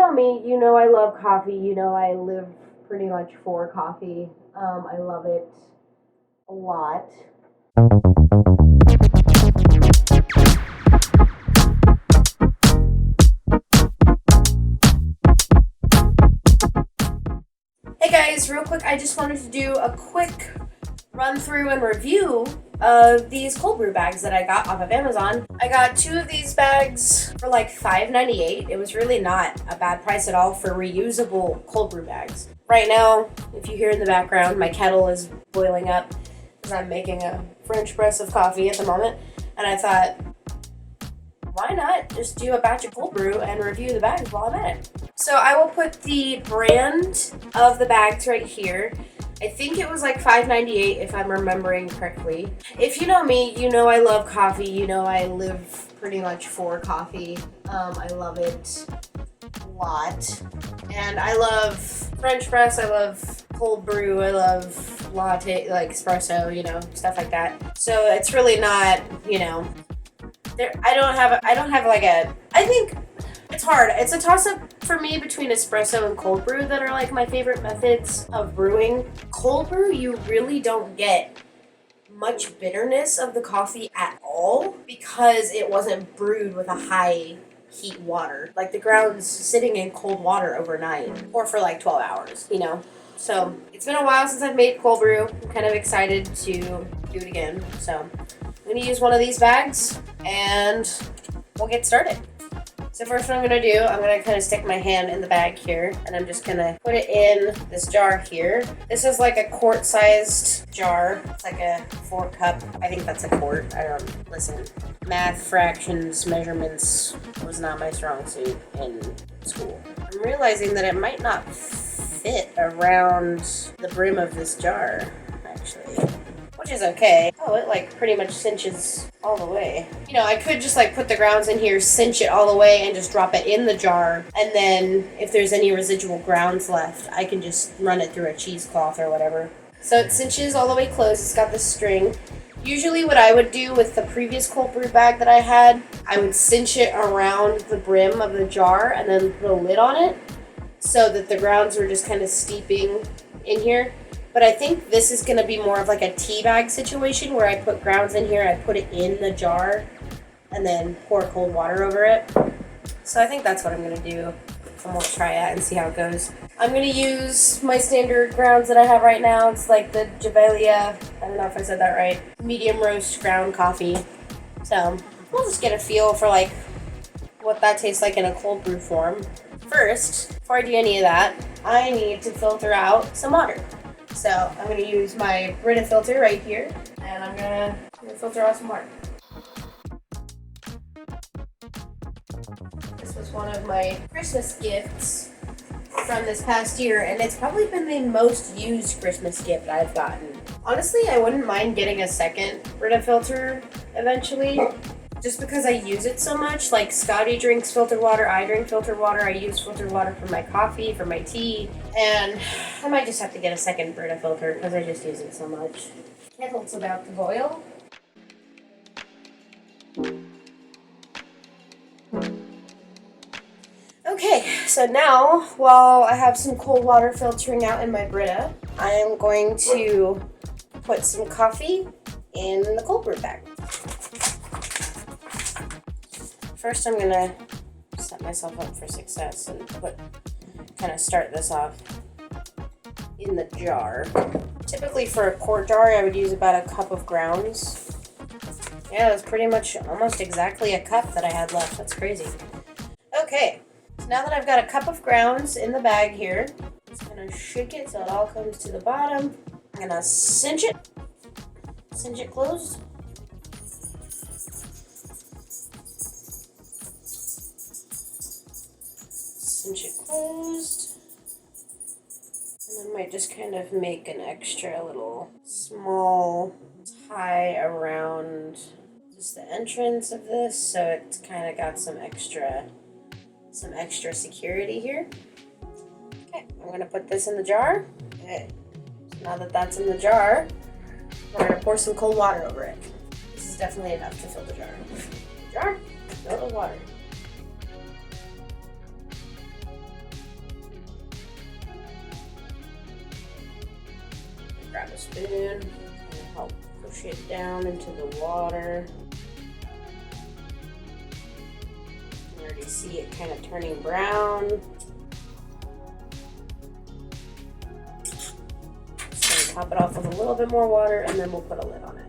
know me, you know I love coffee. You know I live pretty much for coffee. I love it a lot. Hey guys, real quick, I just wanted to do a quick run through and review of these cold brew bags that I got off of Amazon. I got 2 of these bags for like $5.98. It was really not a bad price at all for reusable cold brew bags. Right now, if you hear in the background, my kettle is boiling up because I'm making a French press of coffee at the moment. And I thought, why not just do a batch of cold brew and review the bags while I'm at it? So I will put the brand of the bags right here. I think it was like $5.98 if I'm remembering correctly. If you know me, you know I love coffee. You know I live pretty much for coffee. I love it a lot. And I love French press, I love cold brew, I love latte, like espresso, stuff like that. So it's really not, I don't have like I think it's hard. It's a toss-up for me between espresso and cold brew that are like my favorite methods of brewing. Cold brew, you really don't get much bitterness of the coffee at all because it wasn't brewed with a high heat water. Like the ground's sitting in cold water overnight or for like 12 hours, So it's been a while since I've made cold brew. I'm kind of excited to do it again. So I'm going to use one of these bags and we'll get started. So first what I'm going to do, I'm going to kind of stick my hand in the bag here, and I'm just going to put it in this jar here. This is like a quart-sized jar. It's like a 4 cup. I think that's a quart. I don't, listen, math, fractions, measurements was not my strong suit in school. I'm realizing that it might not fit around the brim of this jar, actually. Which is okay. Oh, it like pretty much cinches all the way. I could just like put the grounds in here, cinch it all the way, and just drop it in the jar. And then if there's any residual grounds left, I can just run it through a cheesecloth or whatever. So it cinches all the way closed. It's got this string. Usually what I would do with the previous cold brew bag that I had, I would cinch it around the brim of the jar and then put a lid on it so that the grounds were just kind of steeping in here. But I think this is going to be more of like a tea bag situation where I put grounds in here, I put it in the jar, and then pour cold water over it. So I think that's what I'm going to do. I'm going to try it and see how it goes. I'm going to use my standard grounds that I have right now. It's like the Javelia, I don't know if I said that right, medium roast ground coffee. So we'll just get a feel for like what that tastes like in a cold brew form. First, before I do any of that, I need to filter out some water. So I'm going to use my Brita filter right here, and I'm going to filter out some water. This was one of my Christmas gifts from this past year, and it's probably been the most used Christmas gift I've gotten. Honestly, I wouldn't mind getting a second Brita filter eventually, just because I use it so much. Like Scotty drinks filtered water, I drink filtered water, I use filtered water for my coffee, for my tea, and I might just have to get a second Brita filter because I just use it so much. Kettle's about to boil. Okay, so now while I have some cold water filtering out in my Brita, I am going to put some coffee in the cold brew bag. First, I'm gonna set myself up for success and kind of start this off in the jar. Typically for a quart jar, I would use about a cup of grounds. Yeah, that's pretty much almost exactly a cup that I had left. That's crazy. Okay, so now that I've got a cup of grounds in the bag here, I'm just gonna shake it so it all comes to the bottom. I'm gonna cinch it closed. Cinch it closed, and I might just kind of make an extra little small tie around just the entrance of this, so it's kind of got some extra security here. Okay, I'm going to put this in the jar. Okay, so now that that's in the jar, we're going to pour some cold water over it. This is definitely enough to fill the jar. Fill it with water. spoon and help push it down into the water. You already see it kind of turning brown. So top it off with a little bit more water and then we'll put a lid on it.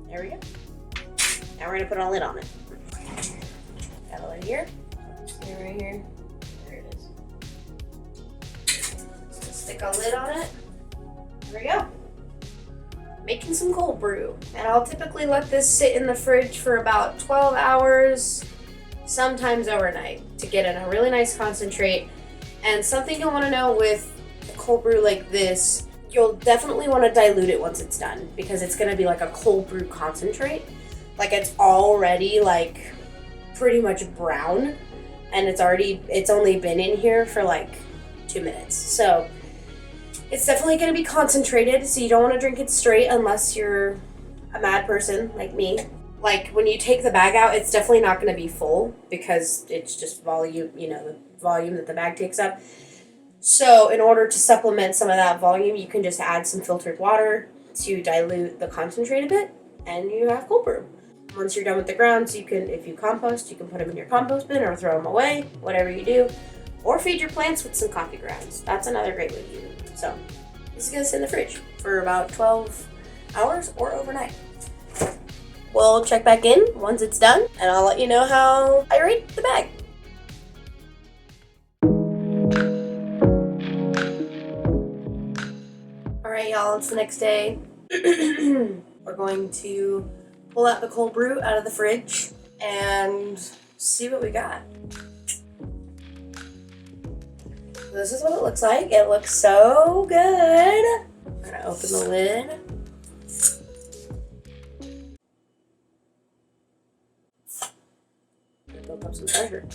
There we go. Now we're gonna put a lid on it. Got a lid here. See it right here? There it is. So stick a lid on it. There we go. Making some cold brew. And I'll typically let this sit in the fridge for about 12 hours, sometimes overnight, to get in a really nice concentrate. And something you'll wanna know with a cold brew like this, you'll definitely want to dilute it once it's done because it's going to be like a cold brew concentrate. Like it's already like pretty much brown and it's only been in here for like 2 minutes. So it's definitely going to be concentrated, so you don't want to drink it straight unless you're a mad person like me. Like when you take the bag out, it's definitely not going to be full because it's just volume, the volume that the bag takes up. So in order to supplement some of that volume, you can just add some filtered water to dilute the concentrate a bit, and you have cold brew. Once you're done with the grounds, you can, if you compost, you can put them in your compost bin or throw them away, whatever you do. Or feed your plants with some coffee grounds. That's another great way to do it. So this is going to sit in the fridge for about 12 hours or overnight. We'll check back in once it's done, and I'll let you know how I rate the bag. Alright y'all, it's the next day. We're going to pull out the cold brew out of the fridge and see what we got. This is what it looks like. It looks so good. I'm gonna open the lid. Build up some pressure.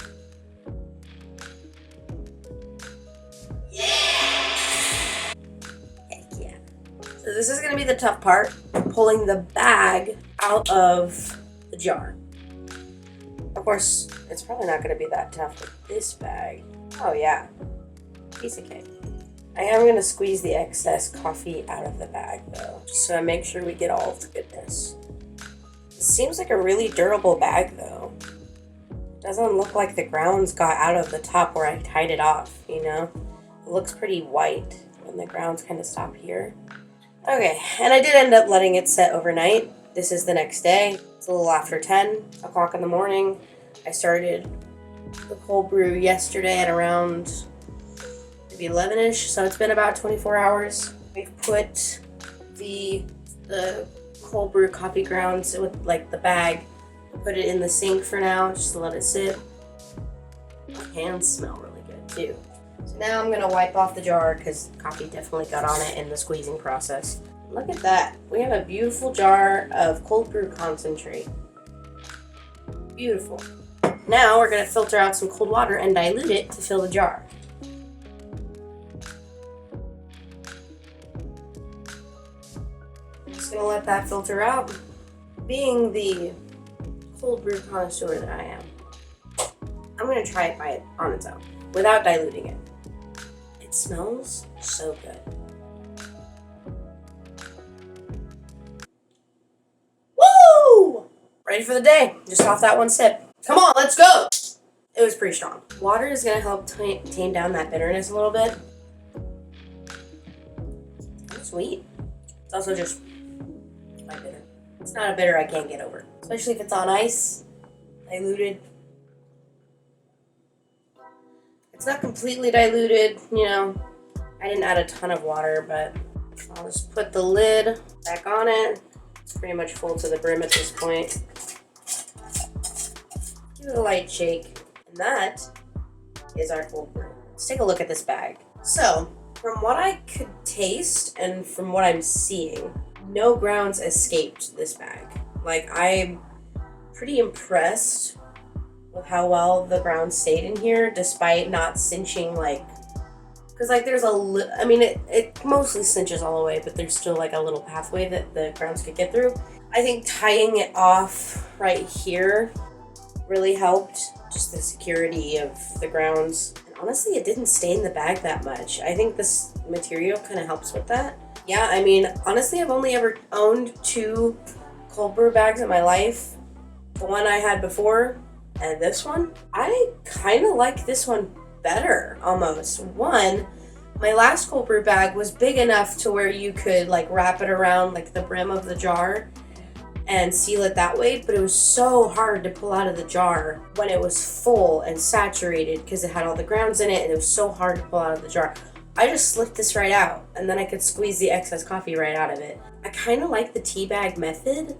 So this is going to be the tough part, pulling the bag out of the jar. Of course, it's probably not going to be that tough with this bag. Oh yeah, piece of cake. I am going to squeeze the excess coffee out of the bag though, just so I make sure we get all of the goodness. It seems like a really durable bag though. Doesn't look like the grounds got out of the top where I tied it off, It looks pretty white when the grounds kind of stop here. Okay, and I did end up letting it set overnight. This is the next day. It's a little after 10 o'clock in the morning. I started the cold brew yesterday at around maybe 11-ish, so it's been about 24 hours. We've put the cold brew coffee grounds with like the bag, put it in the sink for now, just to let it sit. The hands smell really good too. So now I'm gonna wipe off the jar because coffee definitely got on it in the squeezing process. Look at that. We have a beautiful jar of cold brew concentrate. Beautiful. Now we're gonna filter out some cold water and dilute it to fill the jar. I'm just gonna let that filter out. Being the cold brew connoisseur that I am, I'm gonna try it on its own, without diluting it. It smells so good. Woo! Ready for the day, just off that one sip. Come on, let's go! It was pretty strong. Water is gonna help tame down that bitterness a little bit. It's sweet. It's also just my bitter. It's not a bitter I can't get over, especially if it's on ice, diluted. It's not completely diluted, I didn't add a ton of water, but I'll just put the lid back on it. It's pretty much full to the brim at this point. Give it a light shake, and that is our cold brew. Let's take a look at this bag. So, from what I could taste and from what I'm seeing, no grounds escaped this bag. Like, I'm pretty impressed with how well the grounds stayed in here, despite not cinching, because there's it mostly cinches all the way, but there's still a little pathway that the grounds could get through. I think tying it off right here really helped, just the security of the grounds. And honestly, it didn't stain the bag that much. I think this material kind of helps with that. Yeah, I mean, honestly, I've only ever owned 2 cold brew bags in my life. The one I had before and this one. I kind of like this one better, almost. One, my last cold brew bag was big enough to where you could like wrap it around like the brim of the jar and seal it that way, but it was so hard to pull out of the jar when it was full and saturated because it had all the grounds in it, and it was so hard to pull out of the jar. I just slipped this right out, and then I could squeeze the excess coffee right out of it. I kind of like the tea bag method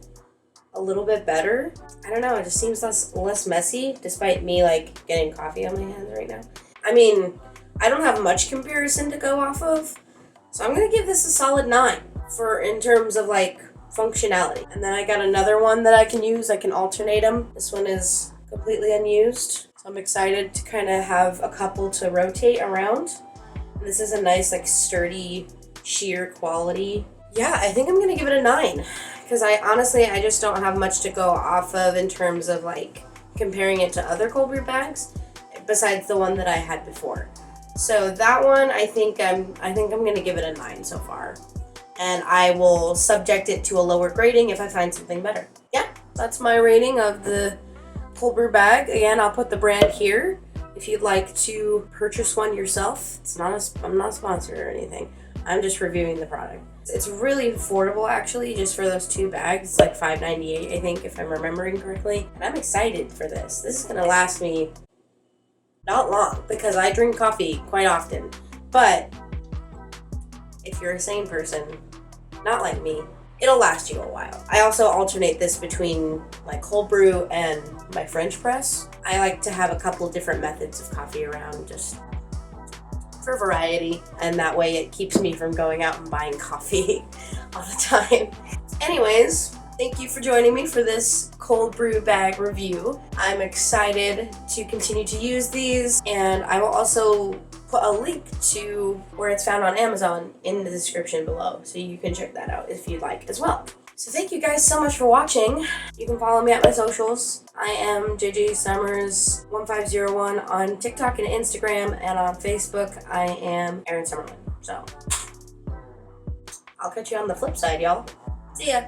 a little bit better. I don't know, it just seems less messy, despite me like getting coffee on my hands right now. I mean, I don't have much comparison to go off of, so I'm gonna give this a solid 9 in terms of like functionality. And then I got another one that I can use. I can alternate them. This one is completely unused, so I'm excited to kind of have a couple to rotate around. And this is a nice like sturdy sheer quality. Yeah, I think I'm gonna give it a 9 because I just don't have much to go off of in terms of like comparing it to other cold brew bags besides the one that I had before. So that one, I think I'm gonna give it a 9 so far. And I will subject it to a lower grading if I find something better. Yeah, that's my rating of the cold brew bag. Again, I'll put the brand here if you'd like to purchase one yourself. I'm not a sponsor or anything. I'm just reviewing the product. It's really affordable actually, just for those 2 bags. It's like $5.98, I think, if I'm remembering correctly. And I'm excited for this. This is gonna last me not long because I drink coffee quite often. But if you're a sane person, not like me, it'll last you a while. I also alternate this between like cold brew and my French press. I like to have a couple different methods of coffee around just for variety, and that way it keeps me from going out and buying coffee all the time. Anyways, thank you for joining me for this cold brew bag review. I'm excited to continue to use these, and I will also put a link to where it's found on Amazon in the description below, so you can check that out if you'd like as well. So thank you guys so much for watching. You can follow me at my socials. I am JJSummers1501 on TikTok and Instagram, and on Facebook I am Erin Summerlin. So I'll catch you on the flip side, y'all. See ya.